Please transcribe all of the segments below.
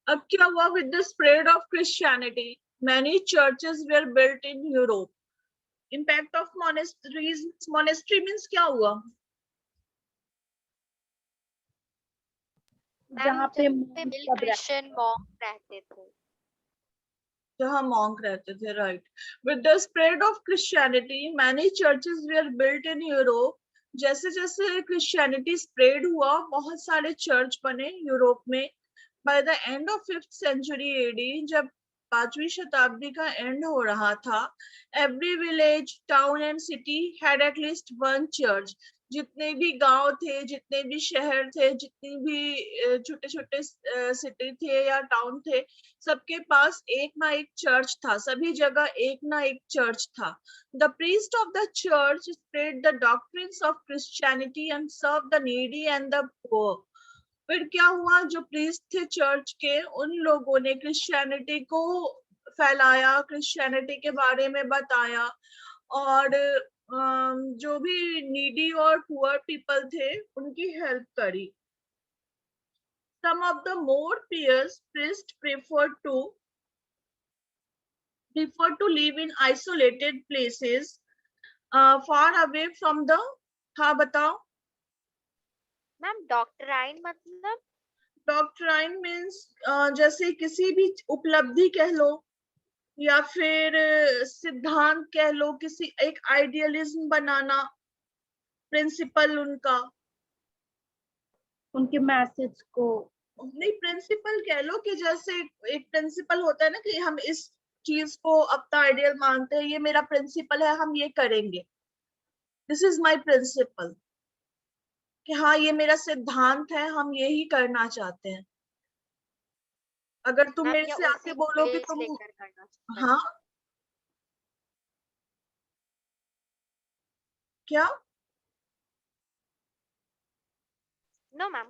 अब क्या हुआ? With the spread of Christianity many churches were built in Europe. Impact of monasteries. Monastery means क्या हुआ? जहाँ पे क्रिश्चियन मॉन्क रहते थे. जहाँ मॉन्क रहते थे, right. With the spread of Christianity many churches were built in Europe. जैसे जैसे क्रिश्चियनिटी स्प्रेड हुआ, बहुत सारे चर्च बने यूरोप में. By the end of 5th century AD, जब 5वीं शताब्दी का एंड हो रहा था, every village, town and city had at least one church. जितने भी गांव थे, जितने भी शहर थे, जितनी भी छोटे छोटे सिटी थे या टाउन थे, सबके पास एक ना एक चर्च था. सभी जगह एक ना एक चर्च था. The priest of the church spread the doctrines of Christianity and serve the needy and the poor. फिर क्या हुआ? जो प्रीस्ट थे चर्च के, उन लोगों ने क्रिश्चियनिटी को फैलाया, क्रिश्चियनिटी के बारे में बताया, और जो भी नीडी और पुअर पीपल थे उनकी हेल्प करी. Some of the more pious priests preferred to live in isolated places, far away from the. हाँ बताओ. मैम डॉक्ट्राइन मतलब? डॉक्ट्राइन मीन्स जैसे किसी भी उपलब्धि कह लो, या फिर सिद्धांत कह लो, किसी एक आइडियलिज्म बनाना, प्रिंसिपल उनका. उनके मैसेज को नहीं, प्रिंसिपल कह लो कि जैसे एक प्रिंसिपल होता है ना कि हम इस चीज को अपना आइडियल मानते हैं, ये मेरा प्रिंसिपल है, हम ये करेंगे, दिस इज माय प्रिंसिपल, कि हाँ ये मेरा सिद्धांत है, हम यही करना चाहते हैं. अगर तुम मेरे से आके बोलो कि तुम. हाँ क्या? No ma'am.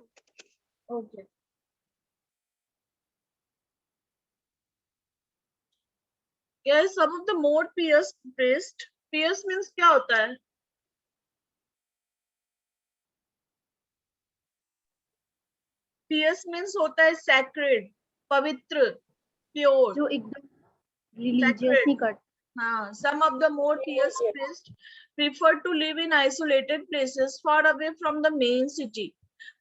Okay. Yes, some of the more pious priest. Pious means क्या होता है? Pious means होता है sacred, पवित्र, pure, जो एकदम रिलीजियस नहीं करते. हाँ. Some of the more pious priests prefer to live in isolated places far away from the main city.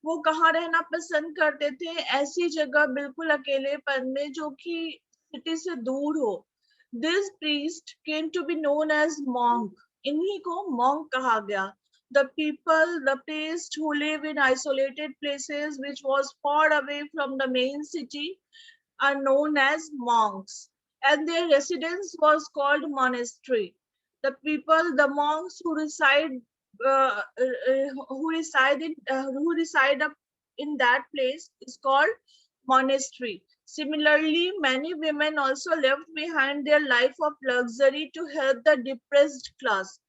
वो कहाँ रहना पसंद करते थे? ऐसी जगह बिल्कुल अकेलेपन में जो कि सिटी से दूर हो. This priest came to be known as monk. इन्हीं को monk कहा गया. The priests who live in isolated places which was far away from the main city are known as monks, and their residence was called monastery. The monks who reside in that place is called monastery. Similarly, many women also left behind their life of luxury to help the depressed class.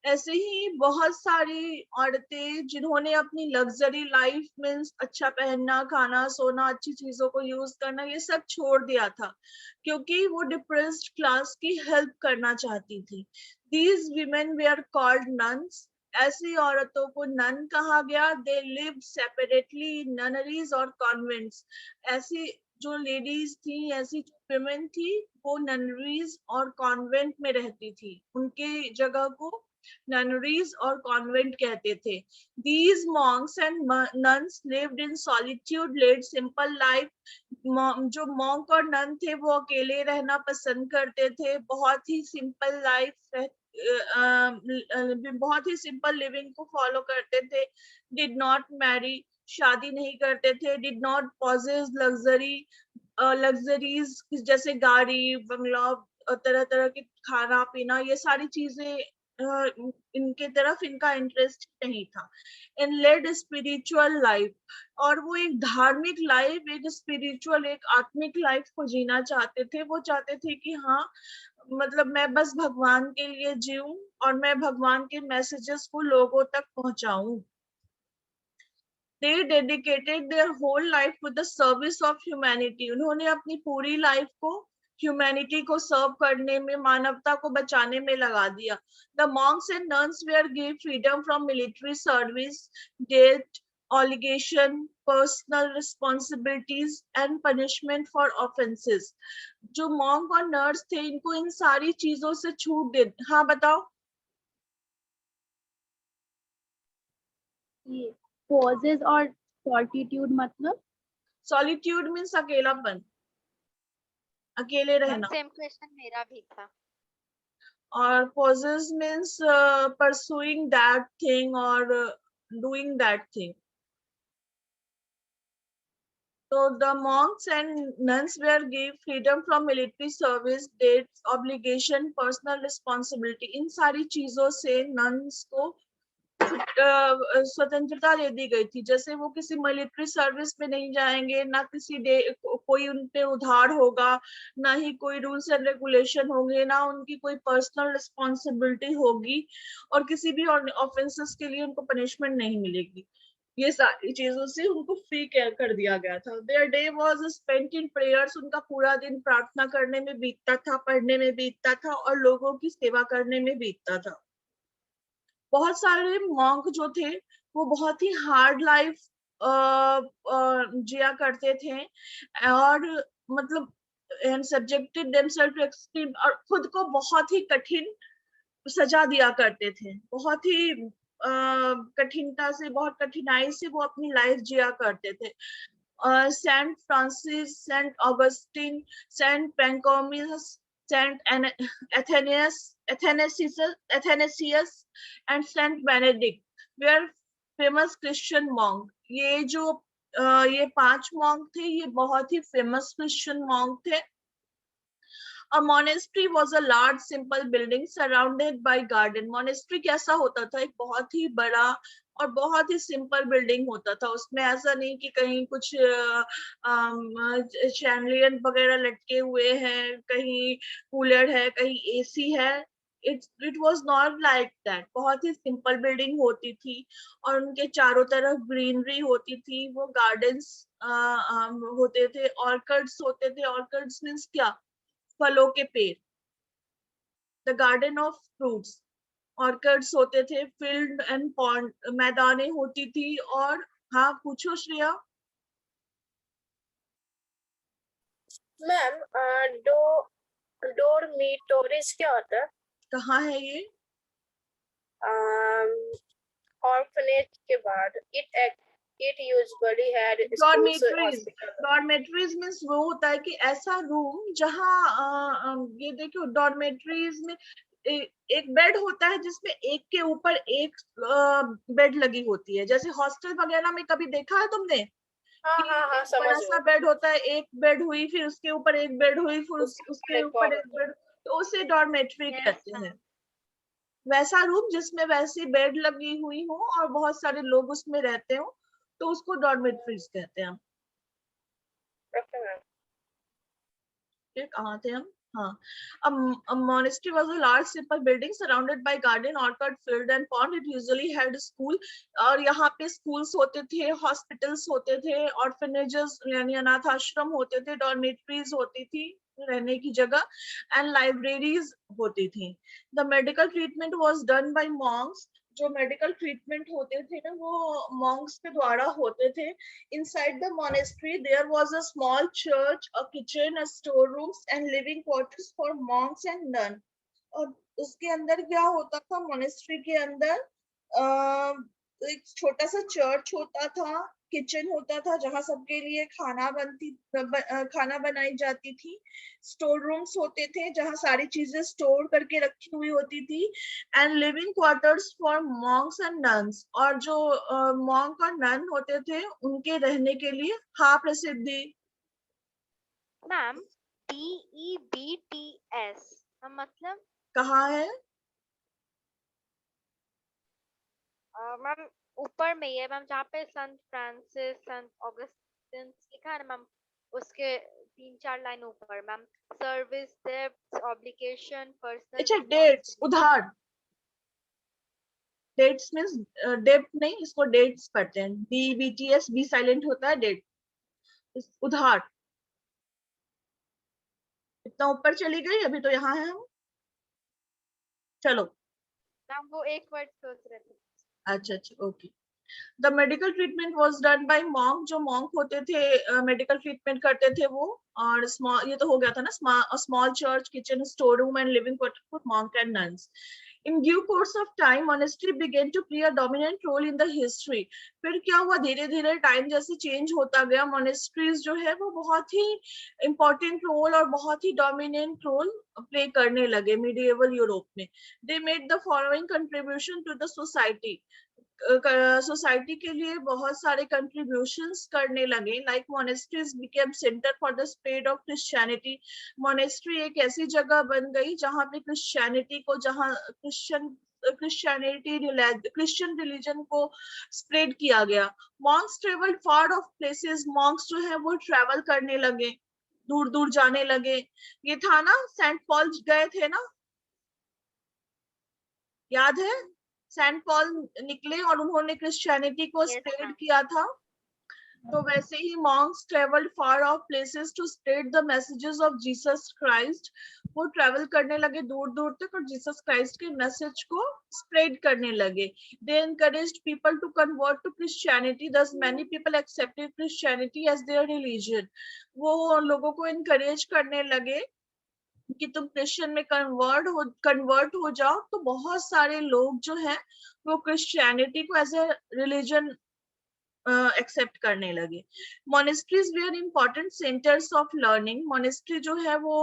ऐसे ही बहुत सारी औरतें जिन्होंने अपनी luxury life means अच्छा पहनना, खाना, सोना, अच्छी चीजों को यूज करना, ये सब छोड़ दिया था क्योंकि वो डिप्रेस्ड क्लास की हेल्प करना चाहती थी. These women were called nuns. ऐसी औरतों को नन कहा गया. They lived separately in nunneries or convents. ऐसी जो लेडीज थी, ऐसी जो women थी, वो ननरीज और कॉन्वेंट में रहती थी. उनके जगह को nunneries और convent कहते थे. These monks and nuns lived in solitude, led simple life. जो monk और nun थे वो अकेले रहना पसंद करते थे, बहुत ही simple life, बहुत ही simple living को follow करते थे. Did not marry, शादी नहीं करते थे. Did not possess luxuries जैसे गाड़ी, बंगला, तरह तरह के खाना पीना, ये सारी चीजें इनके तरफ इनका इंटरेस्ट नहीं था. इन लेड स्पिरिचुअल लाइफ, और वो एक धार्मिक लाइफ, एक स्पिरिचुअल, एक आत्मिक लाइफ को जीना चाहते थे. वो चाहते थे कि हाँ, मतलब मैं बस भगवान के लिए जीऊं और मैं भगवान के मैसेजेस को लोगों तक पहुंचाऊं. They dedicated their whole life to the service of humanity. उन्होंने अपनी पूरी लाइफ को ह्यूमैनिटी को सर्व करने में, मानवता को बचाने में लगा दिया. The monks and nuns were given freedom from military service, debt, obligation, personal responsibilities and punishment for offenses. जो monk और nurse थे इनको इन सारी चीजों से छूट दे, हाँ बताओ। ये पॉजेज और सॉल्टिट्यूड मतलब Solitude means अकेलापन, अकेले मैम रहना, सेम क्वेश्चन मेरा भी था। और poses means pursuing that thing or doing that thing. So the monks and nuns were given freedom from military service, dates, obligation, personal responsibility. इन सारी चीजों से nuns को स्वतंत्रता दे दी गई थी। जैसे वो किसी मिलिट्री सर्विस में नहीं जाएंगे, ना किसी कोई उन पे उधार होगा, ना ही कोई रूल्स एंड रेगुलेशन होंगे, ना उनकी कोई पर्सनल रिस्पॉन्सिबिलिटी होगी, और किसी भी ऑफेंसेस के लिए उनको पनिशमेंट नहीं मिलेगी। ये सारी चीजों से उनको फ्री कर दिया गया था। Their day was spent in prayers, उनका पूरा दिन प्रार्थना करने में बीतता था, पढ़ने में बीतता था, और लोगों की सेवा करने में बीतता था। बहुत सारे मॉन्क जो थे वो बहुत ही हार्ड लाइफ जिया करते थे, और मतलब सब्जेक्टेड देमसेल्फ टू एक्सट्रीम, और खुद को बहुत ही कठिन सजा दिया करते थे। बहुत ही कठिनता से, बहुत कठिनाई से वो अपनी लाइफ जिया करते थे। Saint Francis, Saint Augustine, Saint Pachomius, Saint Athanasius and Saint Benedict were famous Christian monk. ये जो ये 5 monk थे, ये बहुत ही famous Christian monk थे। A monastery was a large simple building surrounded by garden. Monastery कैसा होता था? एक बहुत ही बड़ा और बहुत ही सिंपल बिल्डिंग होता था। उसमें ऐसा नहीं कि कहीं कुछ शैंडलियर वगैरह लटके हुए हैं, कहीं कूलर है, कहीं एसी है। It was not like that. बहुत ही सिंपल बिल्डिंग होती थी, और उनके चारों तरफ ग्रीनरी होती थी। वो गार्डन्स होते थे, ऑर्किड्स होते थे। ऑर्किड्स मीन्स क्या? फलों के पेड़। The garden of fruits. Orchids होते थे, फील्ड एंड पॉन्ड, मैदानें होती थी। और हाँ पूछो श्रेया। मैम डोरमिटोरीज क्या होता है? कहाँ है ये? ऑर्फनेज के बाद it usually had schools, dormitories. hospitals. Dormitories means वो होता है कि ऐसा रूम जहाँ ये देखो, डॉर्मेट्रीज में एक बेड होता है जिसमें एक के ऊपर एक बेड लगी होती है। जैसे हॉस्टल वगैरह में कभी देखा है तुमने? हाँ कि हाँ हाँ एक समझ बड़ा सा गई। बेड होता है, एक बेड हुई, फिर उसके ऊपर एक बेड हुई, फिर उसके उसके ऊपर एक ऊपर और एक होता है। बेड, तो उसे डॉर्मेट्री यस कहते हैं। मैम। वैसा रूम जिसमें वैसी बेड लगी हुई हो और बहुत सारे लोग उसमें रहते हो, तो उसको डॉर्मेट्रीज कहते हैं। Okay ma'am. फिर कहाँ थे हम? हाँ, a monastery was a large simple building surrounded by garden, orchard, field and pond. It usually had a school, और यहाँ पे schools होते थे, hospitals होते थे, orphanages यानी अनाथ आश्रम होते थे, dormitories होती थी रहने की जगह, and libraries होती थी। The medical treatment was done by monks. जो मेडिकल ट्रीटमेंट होते थे ना, वो मॉन्क्स के द्वारा होते थे। Inside the monastery, there was a small church, a kitchen, a storerooms, and living quarters for monks and nuns. और उसके अंदर क्या होता था? मोनेस्ट्री के अंदर एक छोटा सा चर्च होता था, किचन होता था जहाँ सबके लिए खाना बनाई जाती थी, स्टोर रूम्स होते थे जहाँ सारी चीजें स्टोर करके रखी हुई होती थी, and living quarters for Monks and nuns. और जो मॉन्क और नन होते थे उनके रहने के लिए। हाँ प्रसिद्धि। मैम DEBTS का मतलब कहाँ है? मैम ऊपर में ही है मैम, जहाँ पे संत फ्रांसिस, संत ऑगस्टिन लिखा है ना मैम, उसके 3-4 लाइन ऊपर ma'am. Service, debts, obligation, personal अच्छा, डेट्स, उधार। डेट्स मीन्स डेब्ट नहीं, इसको डेट्स पढ़ते हैं। DBTS, बी साइलेंट होता है, डेट, उधार। इतना ऊपर चली गई, अभी तो यहाँ है हम। चलो मैम वो एक वर्ड सोच रहे थे। अच्छा, okay. The medical treatment was done by monk, जो मॉन्क होते थे मेडिकल ट्रीटमेंट करते थे वो। और स्मॉल, ये तो हो गया था ना, small church, kitchen, store room and living quarter for monk and nuns. In due course of time, monastery began to play a dominant role in the history. फिर क्या हुआ, धीरे धीरे टाइम जैसे चेंज होता गया, मोनेस्ट्रीज जो है वो बहुत ही इम्पोर्टेंट रोल और बहुत ही डोमिनेंट रोल प्ले करने लगे मिडिएवल यूरोप में। They made the following contribution to the society. Society के लिए बहुत सारे कंट्रीब्यूशंस करने लगे। Like monasteries became centre for the spread of Christianity. Monastery एक ऐसी जगह बन गई जहाँ पे क्रिश्चियनिटी को, जहाँ क्रिश्चियन रिलीजन को स्प्रेड किया गया। Monks travelled far of places. Monks जो है वो ट्रेवल करने लगे, दूर दूर जाने लगे। ये था ना, सेंट पॉल गए थे ना, याद है? सेंट पॉल निकले और उन्होंने क्रिश्चियनिटी को स्प्रेड किया था। तो वैसे ही monks travelled far of places to spread the messages of Jesus Christ. वो ट्रेवल करने लगे दूर दूर तक और जीसस क्राइस्ट के मैसेज को स्प्रेड करने लगे। They encouraged people to convert to Christianity, thus many people accepted Christianity as their religion. वो लोगों को एनकरेज करने लगे कि तुम क्रिश्चियन में कन्वर्ट हो जाओ। तो बहुत सारे लोग जो है वो क्रिश्चियनिटी को एज ए रिलीजन एक्सेप्ट करने लगे। Monasteries were important centres of learning. Monastery जो है वो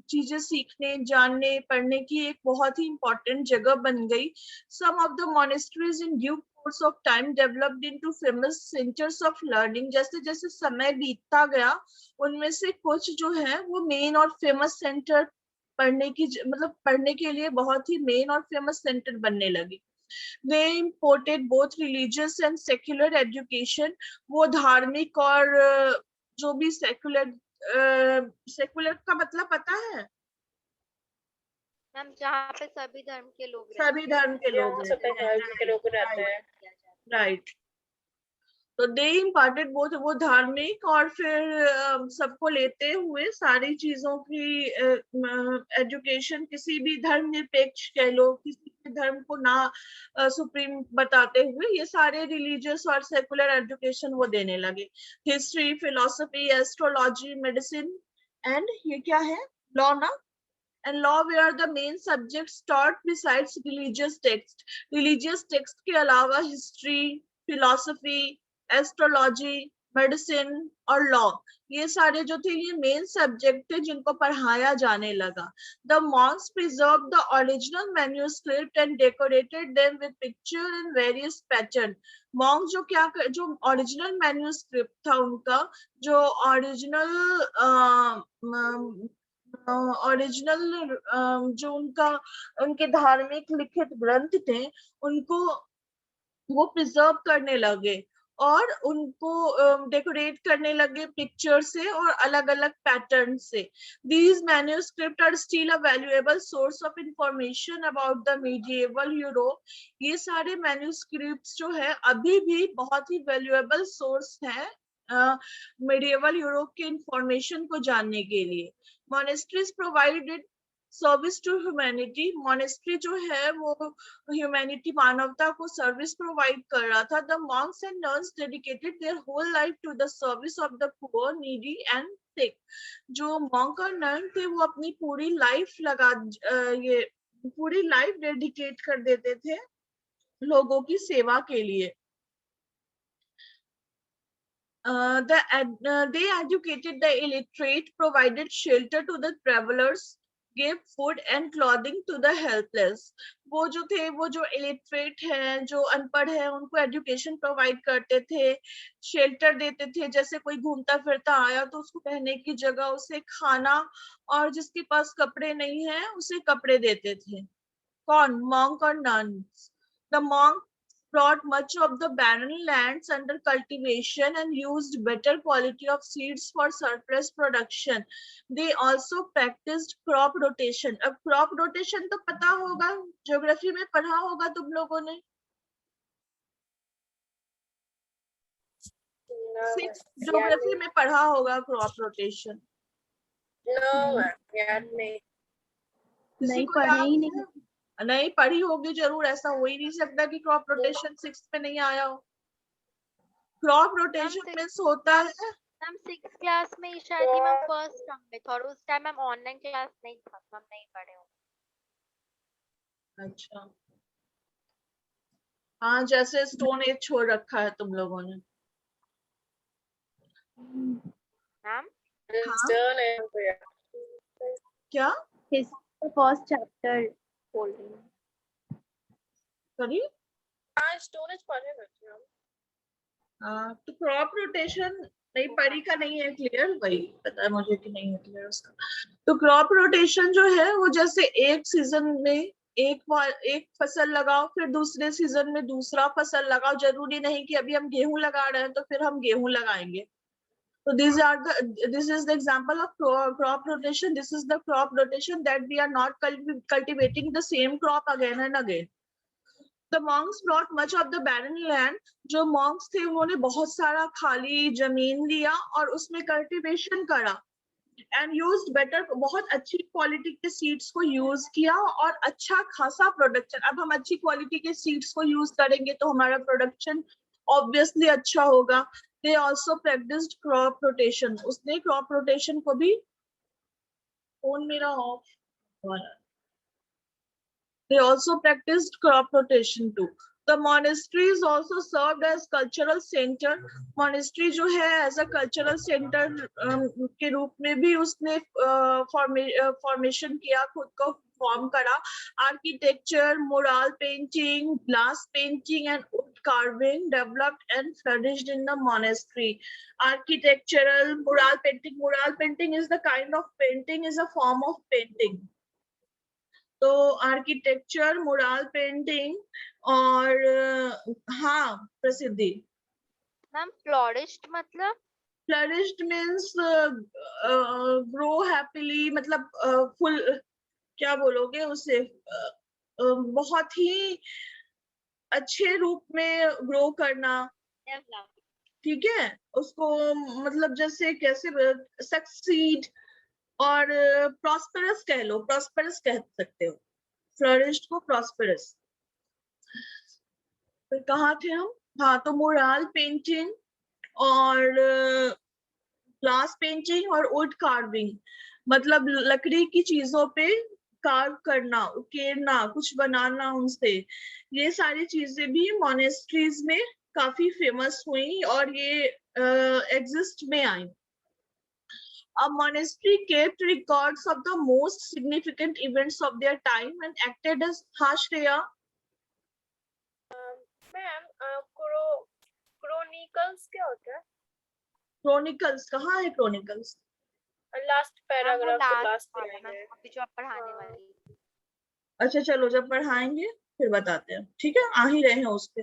चीजें सीखने, जानने, पढ़ने की एक बहुत ही इंपॉर्टेंट जगह बन गई। Some of the monasteries in due course of time developed into famous centres of learning. जैसे जैसे समय बीतता गया, उनमें से कुछ जो है वो मेन और फेमस सेंटर पढ़ने की, मतलब पढ़ने के लिए बहुत ही मेन और फेमस सेंटर बनने लगे। They imported both religious and secular education. वो धार्मिक और जो भी सेकुलर का मतलब पता है? मैम जहाँ पे सभी धर्म के लोग रहते सभी धर्म के लोग जहाँ सभी धर्म के लोग रहते हैं। राइट। तो दे इम्पार्टेड बोथ, वो धार्मिक और फिर सबको लेते हुए सारी चीजों की एजुकेशन, किसी भी धर्म निरपेक्ष कह लो, किसी भी धर्म को ना सुप्रीम बताते हुए ये सारे रिलीजियस और सेकुलर एजुकेशन वो देने लगे। History, philosophy, astrology, medicine and ये क्या है, लॉ ना, and law were the main subjects taught besides religious text. Religious text के अलावा history, philosophy, astrology, medicine और law, ये सारे जो थे ये मेन सब्जेक्ट थे जिनको पढ़ाया जाने लगा। The monks preserved the original manuscript and decorated them with picture and various pattern. Monk जो क्या जो ओरिजिनल मैन्यूस्क्रिप्ट था उनका, जो ओरिजिनल जो उनके धार्मिक लिखित ग्रंथ थे, उनको वो प्रिजर्व करने लगे और उनको डेकोरेट करने लगे पिक्चर से और अलग अलग पैटर्न से। These manuscripts are still a valuable source of information about the medieval Europe. ये सारे मैन्यूस्क्रिप्ट्स जो है अभी भी बहुत ही वैल्यूएबल सोर्स है medieval यूरोप के इंफॉर्मेशन को जानने के लिए। Monasteries provided service to humanity. Monastery जो है वो ह्यूमैनिटी, मानवता को सर्विस प्रोवाइड कर रहा था। The monks and nuns dedicated their whole life to the service of the poor, needy and sick. जो मॉन्क और नन थे वो अपनी पूरी लाइफ डेडिकेट कर देते थे लोगों की सेवा के लिए। They educated the illiterate, provided shelter to the travelers, gave food and clothing to the helpless. वो जो थे, वो जो illiterate हैं, जो अनपढ़ हैं, उनको एजुकेशन प्रोवाइड करते थे, शेल्टर देते थे। जैसे कोई घूमता फिरता आया तो उसको रहने की जगह, उसे खाना, और जिसके पास कपड़े नहीं है उसे कपड़े देते थे। कौन? मॉन्क और nuns. The monk brought much of the barren lands under cultivation and used better quality of seeds for surplus production. They also practiced crop rotation. अब crop rotation तो पता होगा, ज्योग्राफी में पढ़ा होगा तुम लोगों ने। ज्योग्राफी में पढ़ा होगा क्रॉप रोटेशन। याद नहीं। नहीं पढ़े ही नहीं। नहीं पढ़ी होगी जरूर, ऐसा हो ही नहीं सकता कि क्रॉप रोटेशन 6th में नहीं आया हो। क्रॉप रोटेशन six- मीन्स होता है मैम 6th क्लास में ही शायद ही मैम फर्स्ट टर्म में था, और उस टाइम मैम ऑनलाइन क्लास नहीं था, मैम नहीं पढ़े हो। अच्छा हाँ, जैसे स्टोन एज छोड़ रखा है तुम लोगों ने। मैम Stern है तो यार। क्या हिस्ट्री फर्स्ट चैप्टर बोल रही हूँ। सॉरी? हाँ स्टोरेज पढ़े बच्चे हम। तो क्रॉप रोटेशन नहीं पढ़ी का नहीं है क्लियर, वही पता है मुझे कि नहीं है क्लियर उसका। तो क्रॉप रोटेशन जो है वो जैसे एक सीजन में एक फसल लगाओ, फिर दूसरे सीजन में दूसरा फसल लगाओ। जरूरी नहीं कि अभी हम गेहूं लगा रहे हैं तो फिर हम गेहूं लगाएंगे। So this is the example of crop rotation. This is the crop rotation that we are not cultivating the same crop again and again. The monks brought much of the barren land. जो monks थे उन्होंने बहुत सारा खाली जमीन लिया और उसमें cultivation करा and used better, बहुत अच्छी क्वालिटी के सीड्स को यूज किया और अच्छा खासा प्रोडक्शन। अब हम अच्छी क्वालिटी के सीड्स को यूज करेंगे तो हमारा प्रोडक्शन ऑब्वियसली अच्छा होगा। They also practiced crop rotation. उसने crop rotation को भी, फोन मेरा ऑफ हुआ है। They also practiced crop rotation too. The monasteries also served as cultural center. Monastery जो है as a cultural center के रूप में भी उसने formation किया, खुद को form करा। Architecture, mural painting, glass painting and wood carving developed and flourished in the monastery. Architectural, mural painting. Mural painting is the kind of painting, is a form of painting. तो architecture, mural painting और हाँ प्रसिद्धि। Ma'am florist मतलब? Flourished means grow happily, मतलब full, क्या बोलोगे उसे, बहुत ही अच्छे रूप में ग्रो करना, ठीक है उसको, मतलब जैसे कैसे सक्सीड और प्रॉस्पेरस कह लो, प्रॉस्पेरस कह सकते हो फ्लोरिस्ट को, प्रॉस्पेरस। फिर कहाँ थे हम? हाँ, तो मुराल पेंटिंग और ग्लास पेंटिंग और वुड कार्विंग, मतलब लकड़ी की चीजों पे कार्व करना, उकेरना, कुछ बनाना उनसे। ये सारी चीजें भी मोनेस्ट्रीज में काफी फेमस हुई और ये एग्जिस्ट में आई। A monastery kept records of the most significant events of their time and acted as Hashreya. Ma'am chronicles क्या होता है? Chronicles कहाँ है? Chronicles लास्ट पैराग्राफ के लास्ट वाला लाइन मैम, है। अभी जो आप पढ़ाने वाली। अच्छा चलो जब पढ़ाएंगे फिर बताते हैं, ठीक है, आ ही रहे हैं उस पे।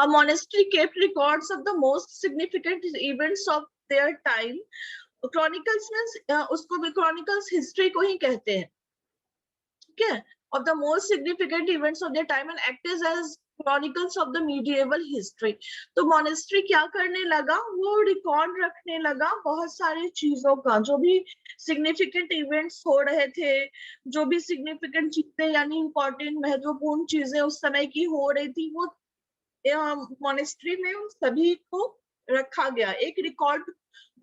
A monastery kept records of the most significant events of their time. Chronicles means उसको भी chronicles history को ही कहते हैं, ठीक है, of the most significant events of their time and acted as chronicles of the medieval history. तो monastery क्या करने लगा, वो रिकॉर्ड रखने लगा बहुत सारी चीजों का, जो भी significant events हो रहे थे, जो भी significant चीजें यानी important महत्वपूर्ण चीजें उस समय की हो रही थी, वो मॉनेस्ट्री में उन सभी को रखा गया। एक रिकॉर्ड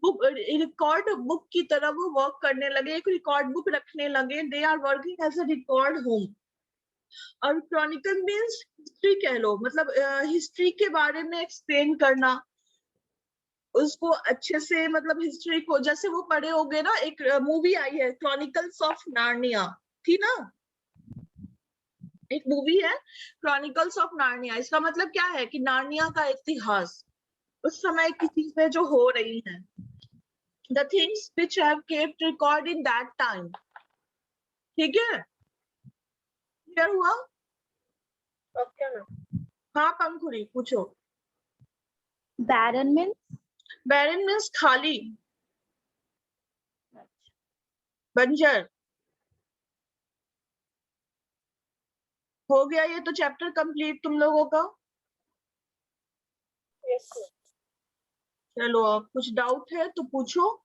बुक की तरह वो वर्क करने लगे, एक रिकॉर्ड बुक रखने लगे। They are working as a record home. और क्रॉनिकल मीन्स हिस्ट्री कह लो, मतलब हिस्ट्री के बारे में एक्सप्लेन करना उसको अच्छे से, मतलब हिस्ट्री को, जैसे वो पढ़े होगे ना, एक मूवी आई है क्रॉनिकल्स ऑफ नार्निया, थी ना, एक मूवी है क्रॉनिकल्स ऑफ नार्निया। इसका मतलब क्या है कि नार्निया का इतिहास, उस समय की चीजें जो हो रही हैं, the things which have kept record in that time, ठीक है, क्लियर हुआ? Okay ma'am. हाँ पंखुड़ी पूछो। barren means barren means खाली, बंजर। हो गया ये तो चैप्टर कंप्लीट तुम लोगों का। यस चलो अब कुछ डाउट है तो पूछो।